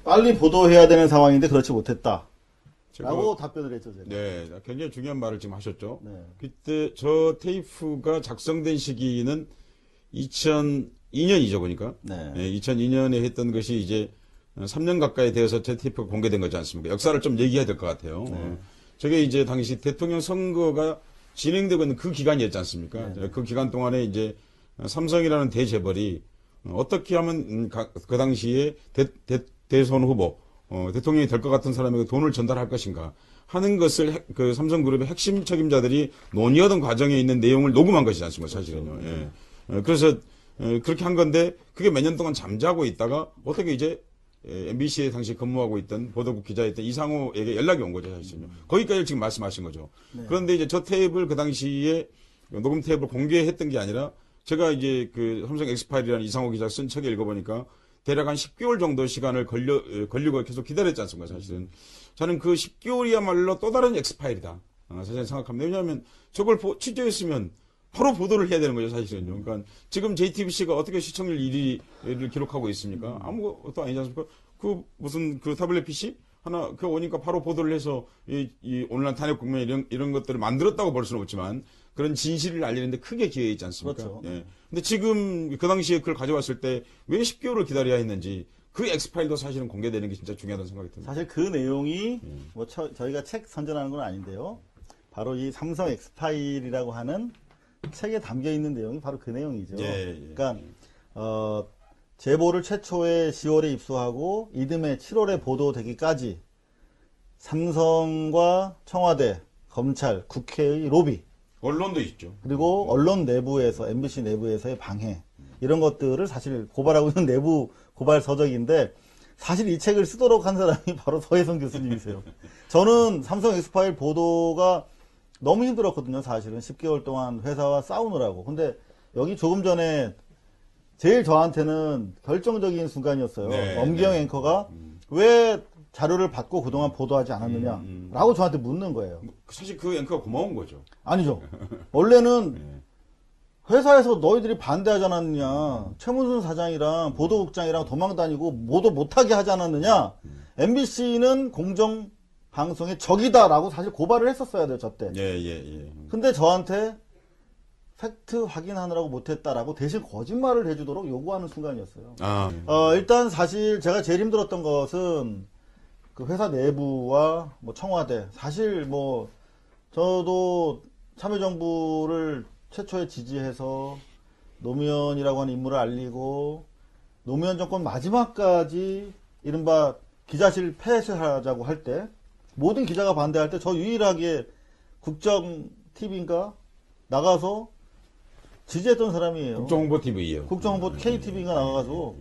빨리 보도해야 되는 상황인데 그렇지 못했다. 라고 답변을 했죠, 제가. 네, 굉장히 중요한 말을 지금 하셨죠. 네. 그때 저 테이프가 작성된 시기는 2002년이죠, 보니까. 네. 2002년에 했던 것이 이제 3년 가까이 되어서 제 테이프가 공개된 거지 않습니까? 역사를 좀 얘기해야 될 것 같아요. 저게 이제 당시 대통령 선거가 진행되고 있는 그 기간이었지 않습니까? 네. 그 기간 동안에 이제 삼성이라는 대재벌이 어떻게 하면 그 당시에 대선 후보, 대통령이 될 것 같은 사람에게 돈을 전달할 것인가 하는 것을 그 삼성그룹의 핵심 책임자들이 논의하던 과정에 있는 내용을 녹음한 것이지 않습니까, 사실은요. 그렇죠. 예. 그래서 그렇게 한 건데 그게 몇 년 동안 잠자고 있다가 어떻게 이제 MBC에 당시 근무하고 있던 보도국 기자였던 이상호에게 연락이 온 거죠, 사실은요. 거기까지 지금 말씀하신 거죠. 네. 그런데 이제 저 테이프를 그 당시에 녹음 테이프를 공개했던 게 아니라 제가 이제 그 삼성 엑스파일이라는 이상호 기자 쓴 책을 읽어보니까 대략 한 10개월 정도 시간을 걸리고 계속 기다렸지 않습니까, 사실은. 저는 그 10개월이야말로 또 다른 엑스파일이다. 사실 생각합니다. 왜냐하면 저걸 취재했으면 바로 보도를 해야 되는 거죠, 사실은요. 그러니까 지금 JTBC가 어떻게 시청률 1위를 기록하고 있습니까? 아무것도 아니지 않습니까? 그 무슨 그 타블렛 PC? 하나, 그거 오니까 바로 보도를 해서 이 온라인 탄핵 국면 이런 것들을 만들었다고 볼 수는 없지만 그런 진실을 알리는데 크게 기여해 있지 않습니까? 그렇죠. 예. 근데 지금 그 당시에 그걸 가져왔을 때 왜 10개월을 기다려야 했는지 그 엑스파일도 사실은 공개되는 게 진짜 중요하다는 생각이 듭니다. 사실 그 내용이 뭐 저희가 책 선전하는 건 아닌데요. 바로 이 삼성 엑스파일이라고 하는 책에 담겨 있는 내용이 바로 그 내용이죠. 예. 그러니까 제보를 최초에 10월에 입수하고 이듬해 7월에 보도되기까지 삼성과 청와대, 검찰, 국회의 로비, 언론도 있죠. 그리고 언론 내부에서, MBC 내부에서의 방해, 이런 것들을 사실 고발하고 있는 내부 고발 서적인데, 사실 이 책을 쓰도록 한 사람이 바로 서혜성 교수님이세요. 저는 삼성 엑스파일 보도가 너무 힘들었거든요, 사실은. 10개월 동안 회사와 싸우느라고. 근데 여기 조금 전에 제일 저한테는 결정적인 순간이었어요. 네, 엄기영 네. 앵커가 왜 자료를 받고 그동안 보도하지 않았느냐라고 저한테 묻는 거예요. 사실 그 앵커가 고마운 거죠. 아니죠. 원래는 회사에서 너희들이 반대하지 않았느냐, 최문순 사장이랑 보도국장이랑 도망다니고 보도 못하게 하지 않았느냐, MBC는 공정방송의 적이다라고 사실 고발을 했었어야 돼요, 저 때. 예. 근데 저한테 팩트 확인하느라고 못했다라고 대신 거짓말을 해주도록 요구하는 순간이었어요. 일단 사실 제가 제일 힘들었던 것은 그 회사 내부와 뭐 청와대, 사실 뭐 저도 참여정부를 최초에 지지해서 노무현이라고 하는 인물을 알리고 노무현 정권 마지막까지 이른바 기자실 폐쇄하자고 할 때 모든 기자가 반대할 때 저 유일하게 국정TV인가 나가서 지지했던 사람이에요. 국정홍보TV요. 국정홍보 KTV인가 나가가지고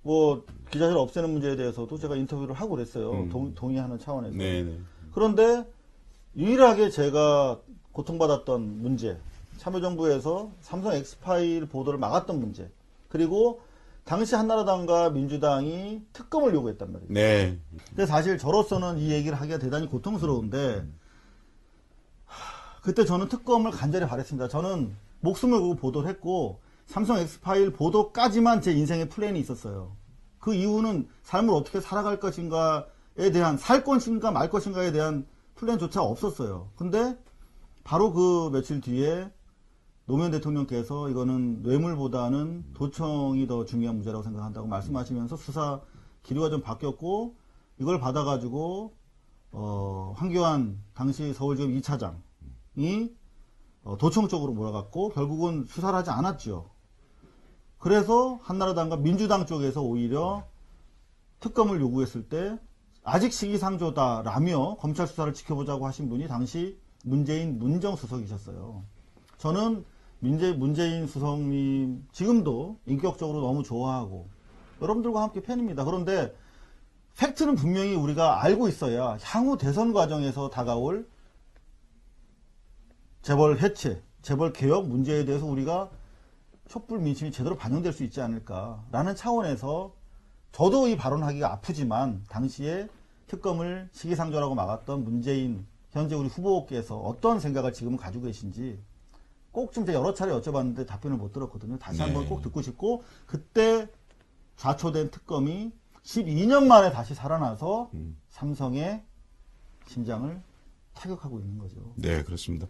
뭐 기자실 없애는 문제에 대해서도 제가 인터뷰를 하고 그랬어요. 동의하는 차원에서. 네네. 그런데 유일하게 제가 고통받았던 문제, 참여정부에서 삼성 엑스파일 보도를 막았던 문제, 그리고 당시 한나라당과 민주당이 특검을 요구했단 말이에요. 네. 근데 사실 저로서는 이 얘기를 하기가 대단히 고통스러운데 그때 저는 특검을 간절히 바랬습니다. 저는 목숨을 걸고 보도를 했고 삼성 엑스파일 보도까지만 제 인생의 플랜이 있었어요. 그 이후는 삶을 어떻게 살아갈 것인가에 대한, 살 것인가 말 것인가에 대한 플랜조차 없었어요. 근데 바로 그 며칠 뒤에 노무현 대통령께서 이거는 뇌물보다는 도청이 더 중요한 문제라고 생각한다고 말씀하시면서 수사 기류가 좀 바뀌었고, 이걸 받아가지고 황교안 당시 서울지검 2차장이 도청 쪽으로 몰아갔고 결국은 수사를 하지 않았죠. 그래서 한나라당과 민주당 쪽에서 오히려 특검을 요구했을 때 아직 시기상조다라며 검찰 수사를 지켜보자고 하신 분이 당시 문재인 문정수석이셨어요. 저는 문재인 수석님 지금도 인격적으로 너무 좋아하고 여러분들과 함께 팬입니다. 그런데 팩트는 분명히 우리가 알고 있어야 향후 대선 과정에서 다가올 재벌 해체, 재벌 개혁 문제에 대해서 우리가 촛불 민심이 제대로 반영될 수 있지 않을까라는 차원에서 저도 이 발언하기가 아프지만 당시에 특검을 시기상조라고 막았던 문재인 현재 우리 후보께서 어떤 생각을 지금 가지고 계신지 꼭 좀 제가 여러 차례 여쭤봤는데 답변을 못 들었거든요. 다시 한번 꼭 듣고 싶고, 그때 좌초된 특검이 12년 만에 다시 살아나서 삼성의 심장을 타격하고 있는 거죠. 네, 그렇습니다.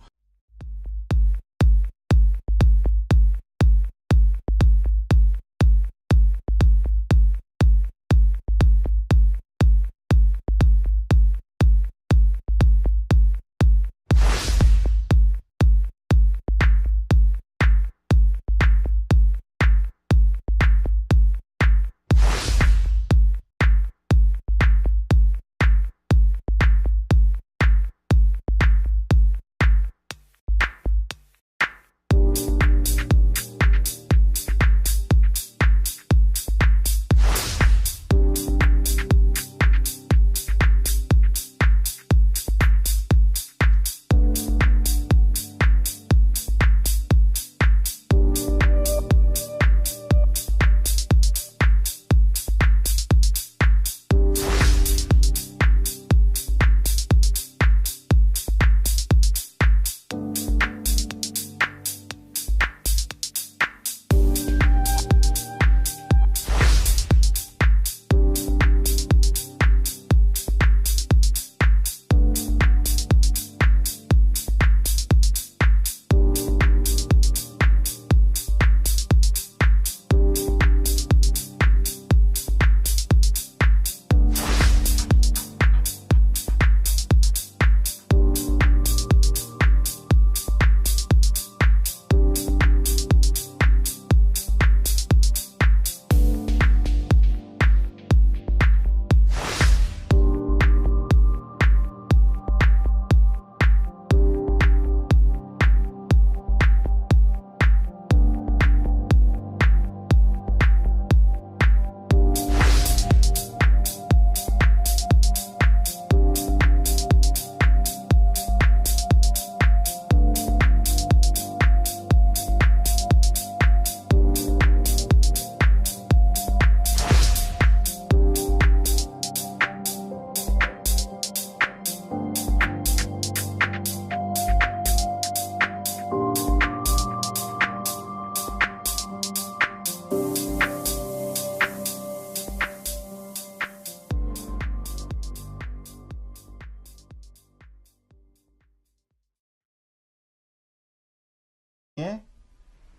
의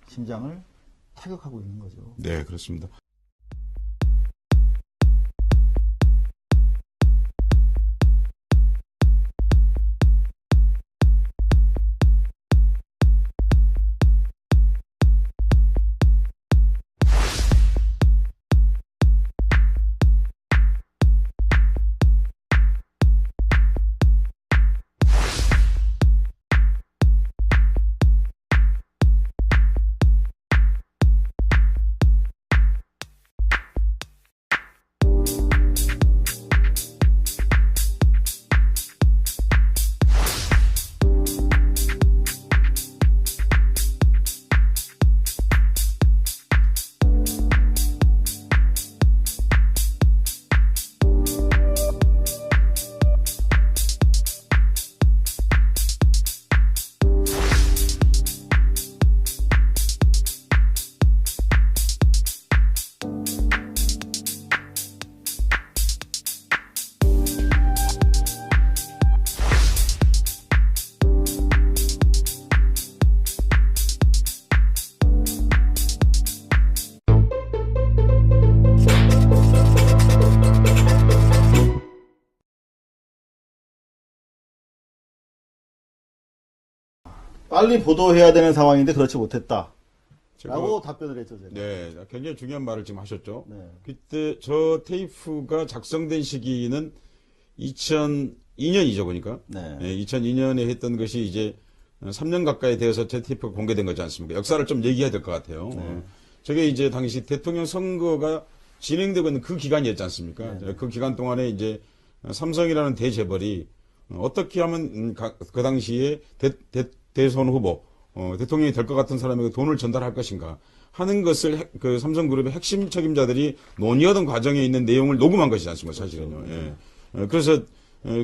심장을 타격하고 있는 거죠. 네, 그렇습니다. 빨리 보도해야 되는 상황인데 그렇지 못했다. 라고 제가- 답변을 했죠, 제가. 네, 굉장히 중요한 말을 지금 하셨죠. 네. 그때 저 테이프가 작성된 시기는 2002년이죠, 보니까. 네. 2002년에 했던 것이 이제 3년 가까이 되어서 제 테이프가 공개된 거지 않습니까? 역사를 좀 얘기해야 될 것 같아요. 저게 이제 당시 대통령 선거가 진행되고 있는 그 기간이었지 않습니까? 그 기간 동안에 이제 삼성이라는 대재벌이 어떻게 하면 그 당시에 대선 후보, 대통령이 될 것 같은 사람에게 돈을 전달할 것인가 하는 것을 그 삼성그룹의 핵심 책임자들이 논의하던 과정에 있는 내용을 녹음한 것이지 않습니까, 사실은요. 그렇죠. 예. 그래서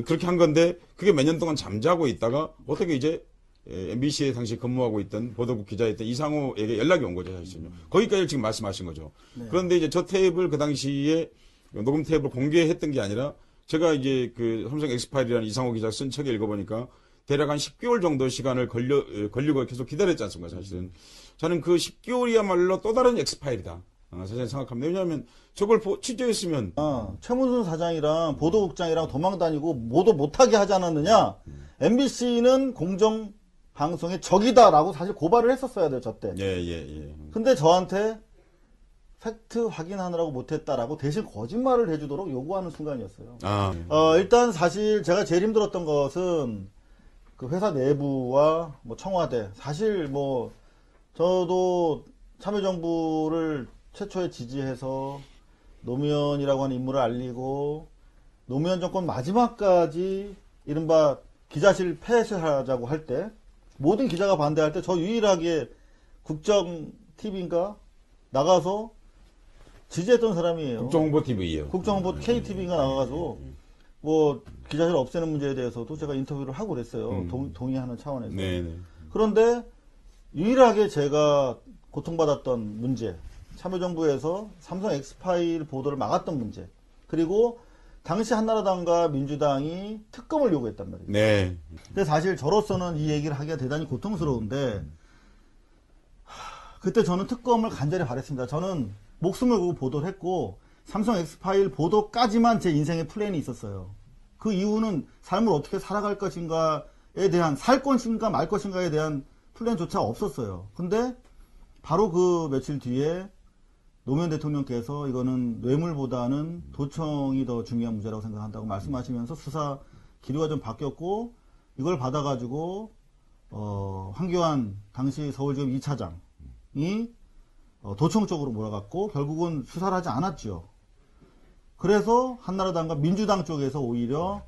그렇게 한 건데 그게 몇 년 동안 잠자고 있다가 어떻게 이제 MBC에 당시 근무하고 있던 보도국 기자였던 이상호에게 연락이 온 거죠, 사실은요. 거기까지 지금 말씀하신 거죠. 네. 그런데 이제 저 테이프를 그 당시에 녹음 테이프를 공개했던 게 아니라 제가 이제 그 삼성 엑스파일이라는 이상호 기자 쓴 책을 읽어보니까 대략 한 10개월 정도 시간을 걸리고 계속 기다렸지 않습니까, 사실은. 저는 그 10개월이야말로 또 다른 엑스파일이다. 사실 생각합니다. 왜냐하면 저걸 취재했으면. 최문순 사장이랑 보도국장이랑 도망다니고 보도 못하게 하지 않았느냐. MBC는 공정방송의 적이다라고 사실 고발을 했었어야 돼요, 저 때. 예. 근데 저한테 팩트 확인하느라고 못했다라고 대신 거짓말을 해주도록 요구하는 순간이었어요. 일단 사실 제가 제일 힘들었던 것은 그 회사 내부와 뭐 청와대, 사실 뭐 저도 참여정부를 최초에 지지해서 노무현이라고 하는 인물을 알리고 노무현 정권 마지막까지 이른바 기자실 폐쇄하자고 할 때 모든 기자가 반대할 때 저 유일하게 국정 TV인가 나가서 지지했던 사람이에요. 국정홍보TV요. 국정홍보 KTV가 나가가지고 뭐 기자실 없애는 문제에 대해서도 제가 인터뷰를 하고 그랬어요. 동의하는 차원에서. 네네. 그런데 유일하게 제가 고통받았던 문제, 참여정부에서 삼성 엑스파일 보도를 막았던 문제, 그리고 당시 한나라당과 민주당이 특검을 요구했단 말이에요. 네. 근데 사실 저로서는 이 얘기를 하기가 대단히 고통스러운데 그때 저는 특검을 간절히 바랬습니다. 저는 목숨을 걸고 보도를 했고 삼성 엑스파일 보도까지만 제 인생의 플랜이 있었어요. 그 이후는 삶을 어떻게 살아갈 것인가에 대한 살 것인가 말 것인가에 대한 플랜조차 없었어요. 근데 바로 그 며칠 뒤에 노무현 대통령께서 이거는 뇌물보다는 도청이 더 중요한 문제라고 생각한다고 말씀하시면서 수사 기류가 좀 바뀌었고 이걸 받아가지고 황교안 당시 서울지검 2차장이 도청 쪽으로 몰아갔고 결국은 수사를 하지 않았죠. 그래서 한나라당과 민주당 쪽에서 오히려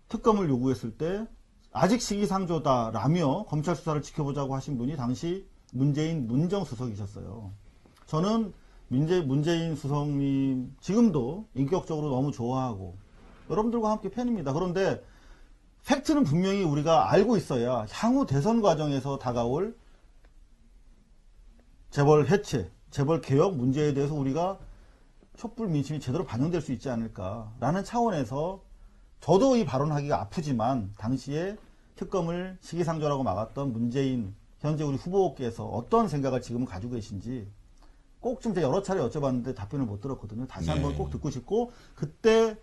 특검을 요구했을 때 아직 시기상조다라며 검찰 수사를 지켜보자고 하신 분이 당시 문재인 문정수석이셨어요. 저는 문재인 수석님 지금도 인격적으로 너무 좋아하고 여러분들과 함께 팬입니다. 그런데 팩트는 분명히 우리가 알고 있어야 향후 대선 과정에서 다가올 재벌 해체, 재벌 개혁 문제에 대해서 우리가 촛불 민심이 제대로 반영될 수 있지 않을까라는 차원에서 저도 이 발언하기가 아프지만 당시에 특검을 시기상조라고 막았던 문재인 현재 우리 후보께서 어떤 생각을 지금 가지고 계신지 꼭 좀 제가 여러 차례 여쭤봤는데 답변을 못 들었거든요. 다시 한번 꼭 듣고 싶고 그때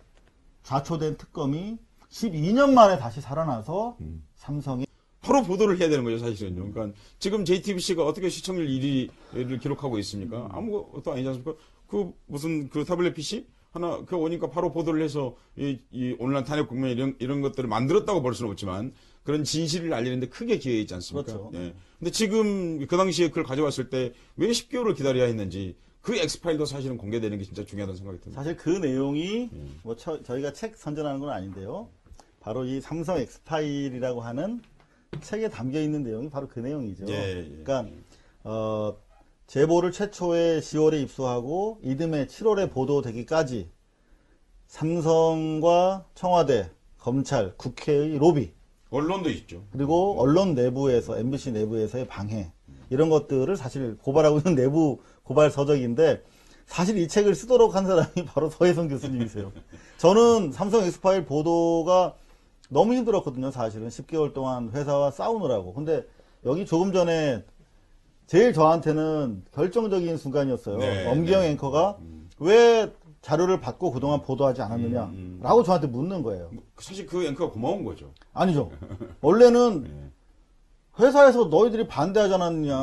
좌초된 특검이 12년 만에 다시 살아나서 삼성이 바로 보도를 해야 되는 거죠, 사실은요. 그러니까 지금 JTBC가 어떻게 시청률 1위를 기록하고 있습니까? 아무것도 아니지 않습니까? 그 무슨 그 타블렛 PC 하나 그 오니까 바로 보도를 해서 이 온라인 탄핵 국면 이런 것들을 만들었다고 볼 수는 없지만 그런 진실을 알리는데 크게 기여했지 않습니까? 그렇죠. 예. 근데 지금 그 당시에 그걸 가져왔을 때 왜 10개월을 기다려야 했는지 그 엑스파일도 사실은 공개되는 게 진짜 중요하다는 생각이 듭니다. 사실 그 내용이 뭐 저희가 책 선전하는 건 아닌데요. 바로 이 삼성 엑스파일이라고 하는 책에 담겨 있는 내용이 바로 그 내용이죠. 그러니까 제보를 최초에 10월에 입수하고 이듬해 7월에 보도되기까지 삼성과 청와대, 검찰, 국회의 로비 언론도 있죠. 그리고 언론 내부에서 MBC 내부에서의 방해 이런 것들을 사실 고발하고 있는 내부 고발 서적인데 사실 이 책을 쓰도록 한 사람이 바로 서혜성 교수님이세요. 저는 삼성 엑스파일 보도가 너무 힘들었거든요. 사실은 10개월 동안 회사와 싸우느라고. 근데 여기 조금 전에 제일 저한테는 결정적인 순간이었어요. 엄기영 앵커가 왜 자료를 받고 그동안 보도하지 않았느냐라고 저한테 묻는 거예요. 사실 그 앵커가 고마운 거죠. 아니죠. 원래는 회사에서 너희들이 반대하지 않았느냐.